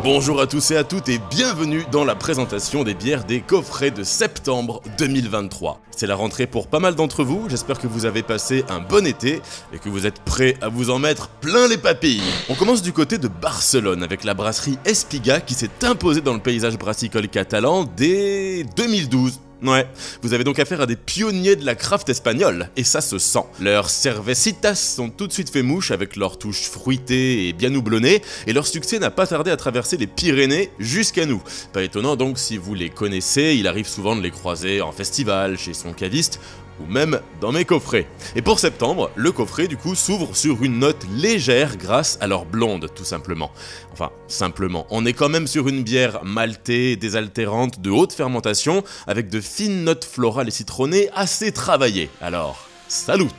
Bonjour à tous et à toutes et bienvenue dans la présentation des bières des coffrets de septembre 2023. C'est la rentrée pour pas mal d'entre vous, j'espère que vous avez passé un bon été et que vous êtes prêts à vous en mettre plein les papilles. On commence du côté de Barcelone avec la brasserie Espiga qui s'est imposée dans le paysage brassicole catalan dès 2012. Ouais, vous avez donc affaire à des pionniers de la craft espagnole, et ça se sent. Leurs cervecitas sont tout de suite fait mouche avec leur touche fruitée et bien houblonnée, et leur succès n'a pas tardé à traverser les Pyrénées jusqu'à nous. Pas étonnant donc si vous les connaissez, il arrive souvent de les croiser en festival, chez son caviste, ou même dans mes coffrets. Et pour septembre, le coffret du coup s'ouvre sur une note légère grâce à leur blonde, tout simplement. Enfin, simplement, on est quand même sur une bière maltée, désaltérante, de haute fermentation, avec de fines notes florales et citronnées assez travaillées. Alors, salut!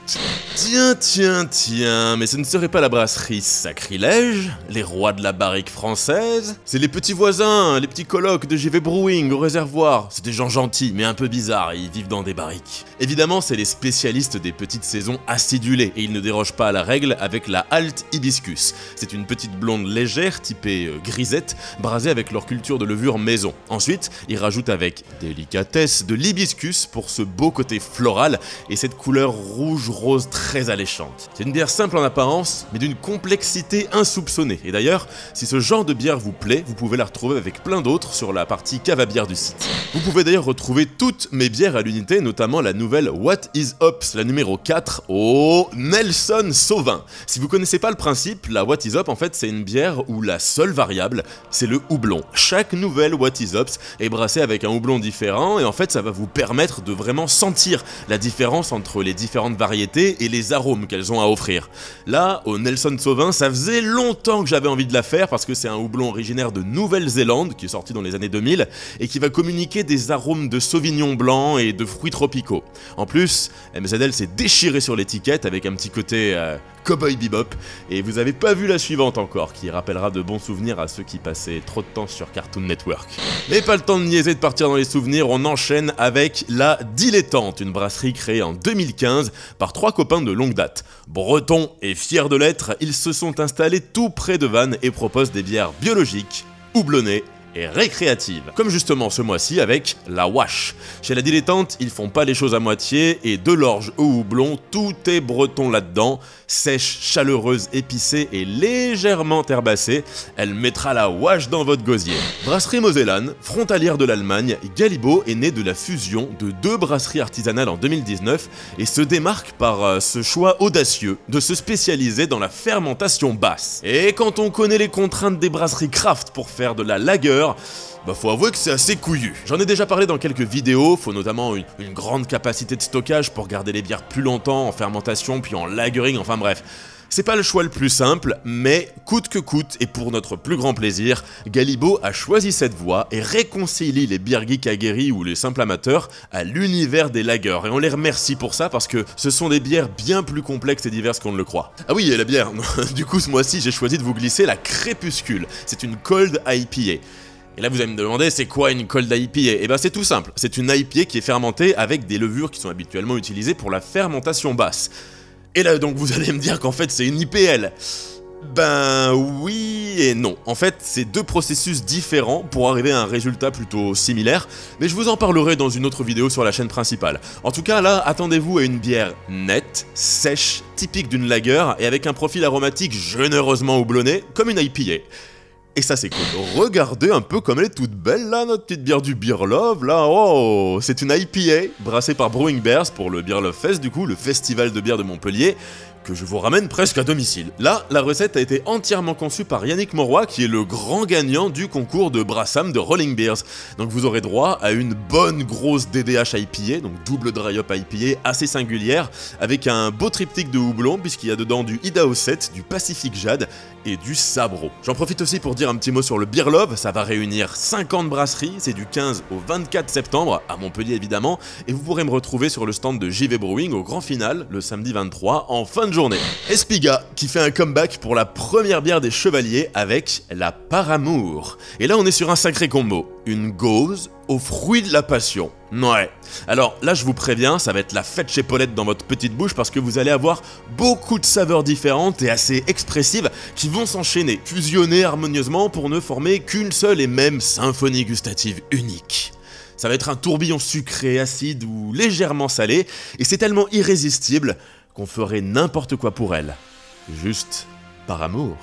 Tiens, mais ce ne serait pas la brasserie Sacrilège, les rois de la barrique française? C'est les petits voisins, les petits colocs de JV Brewing au réservoir. C'est des gens gentils, mais un peu bizarres, et ils vivent dans des barriques. Évidemment, c'est les spécialistes des petites saisons acidulées, et ils ne dérogent pas à la règle avec la Alt Hibiscus. C'est une petite blonde légère, typée grisette, brasée avec leur culture de levure maison. Ensuite, ils rajoutent avec délicatesse de l'hibiscus pour ce beau côté floral, et cette couleur rouge-rose très alléchante. C'est une bière simple en apparence, mais d'une complexité insoupçonnée. Et d'ailleurs, si ce genre de bière vous plaît, vous pouvez la retrouver avec plein d'autres sur la partie cave à bière du site. Vous pouvez d'ailleurs retrouver toutes mes bières à l'unité, notamment la nouvelle What is Hops, la numéro 4, au Nelson Sauvin. Si vous connaissez pas le principe, la What is Hop, en fait, c'est une bière où la seule variable, c'est le houblon. Chaque nouvelle What is Hops est brassée avec un houblon différent, et en fait, ça va vous permettre de vraiment sentir la différence entre les différentes variétés et les arômes qu'elles ont à offrir. Là, au Nelson Sauvin, ça faisait longtemps que j'avais envie de la faire parce que c'est un houblon originaire de Nouvelle-Zélande qui est sorti dans les années 2000 et qui va communiquer des arômes de sauvignon blanc et de fruits tropicaux. En plus, MZL s'est déchiré sur l'étiquette avec un petit côté Cowboy Bebop, et vous avez pas vu la suivante encore, qui rappellera de bons souvenirs à ceux qui passaient trop de temps sur Cartoon Network. Mais pas le temps de niaiser de partir dans les souvenirs, on enchaîne avec la Dilettante, une brasserie créée en 2015 par trois copains de longue date. Bretons et fiers de l'être, ils se sont installés tout près de Vannes et proposent des bières biologiques, houblonnées et récréative. Comme justement ce mois-ci avec la Wash. Chez la Dilettante, ils font pas les choses à moitié et de l'orge au houblon, tout est breton là-dedans. Sèche, chaleureuse, épicée et légèrement herbacée, elle mettra la Wash dans votre gosier. Brasserie mosellane, frontalière de l'Allemagne, Galibo est née de la fusion de deux brasseries artisanales en 2019 et se démarque par ce choix audacieux de se spécialiser dans la fermentation basse. Et quand on connaît les contraintes des brasseries craft pour faire de la lager, bah faut avouer que c'est assez couillu. J'en ai déjà parlé dans quelques vidéos, faut notamment une grande capacité de stockage pour garder les bières plus longtemps en fermentation puis en lagering, enfin bref. C'est pas le choix le plus simple, mais coûte que coûte, et pour notre plus grand plaisir, Galibo a choisi cette voie et réconcilie les bières geeks aguerris ou les simples amateurs à l'univers des lagers. Et on les remercie pour ça parce que ce sont des bières bien plus complexes et diverses qu'on ne le croit. Ah oui, et la bière, du coup ce mois-ci j'ai choisi de vous glisser la Crépuscule. C'est une Cold IPA. Et là vous allez me demander c'est quoi une Cold IPA? Eh ben c'est tout simple, c'est une IPA qui est fermentée avec des levures qui sont habituellement utilisées pour la fermentation basse. Et là donc vous allez me dire qu'en fait c'est une IPL. Ben oui et non. En fait c'est deux processus différents pour arriver à un résultat plutôt similaire, mais je vous en parlerai dans une autre vidéo sur la chaîne principale. En tout cas là, attendez-vous à une bière nette, sèche, typique d'une lager et avec un profil aromatique généreusement houblonné comme une IPA. Et ça c'est cool. Regardez un peu comme elle est toute belle là, notre petite bière du Beer Love là. Oh, c'est une IPA brassée par Brewing Bears pour le Beer Love Fest, du coup le festival de bière de Montpellier, que je vous ramène presque à domicile. Là, la recette a été entièrement conçue par Yannick Mauroy, qui est le grand gagnant du concours de Brassam de Rolling Beers. Donc vous aurez droit à une bonne grosse DDH IPA, donc double dry hop IPA assez singulière, avec un beau triptyque de houblon, puisqu'il y a dedans du Idaho 7, du Pacific Jade et du Sabro. J'en profite aussi pour dire un petit mot sur le Beer Love, ça va réunir 50 brasseries, c'est du 15 au 24 septembre, à Montpellier évidemment, et vous pourrez me retrouver sur le stand de JV Brewing au grand final, le samedi 23, en fin de bonne journée. Espiga qui fait un comeback pour la première bière des Chevaliers avec la Paramour. Et là on est sur un sacré combo, une gauze aux fruits de la passion. Ouais. Alors là je vous préviens, ça va être la fête chez Paulette dans votre petite bouche parce que vous allez avoir beaucoup de saveurs différentes et assez expressives qui vont s'enchaîner, fusionner harmonieusement pour ne former qu'une seule et même symphonie gustative unique. Ça va être un tourbillon sucré, acide ou légèrement salé, et c'est tellement irrésistible qu'on ferait n'importe quoi pour elle. Juste par amour.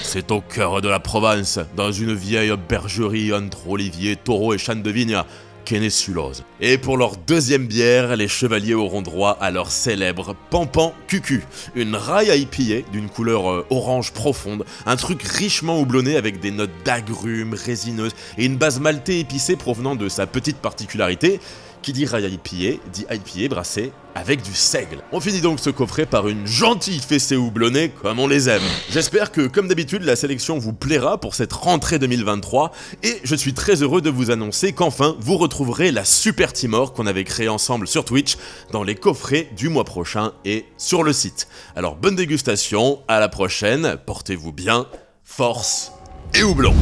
C'est au cœur de la Provence, dans une vieille bergerie entre oliviers, taureaux et chênes de vigne, qu'est née Sulloz. Et pour leur deuxième bière, les chevaliers auront droit à leur célèbre Pampan Cucu, une rye IPA d'une couleur orange profonde, un truc richement houblonné avec des notes d'agrumes résineuses et une base maltée épicée provenant de sa petite particularité. Qui dit rye IPA, dit IPA brassé avec du seigle. On finit donc ce coffret par une gentille fessée houblonnée comme on les aime. J'espère que, comme d'habitude, la sélection vous plaira pour cette rentrée 2023, et je suis très heureux de vous annoncer qu'enfin, vous retrouverez la Super Timor qu'on avait créée ensemble sur Twitch dans les coffrets du mois prochain et sur le site. Alors bonne dégustation, à la prochaine, portez-vous bien, force et houblon.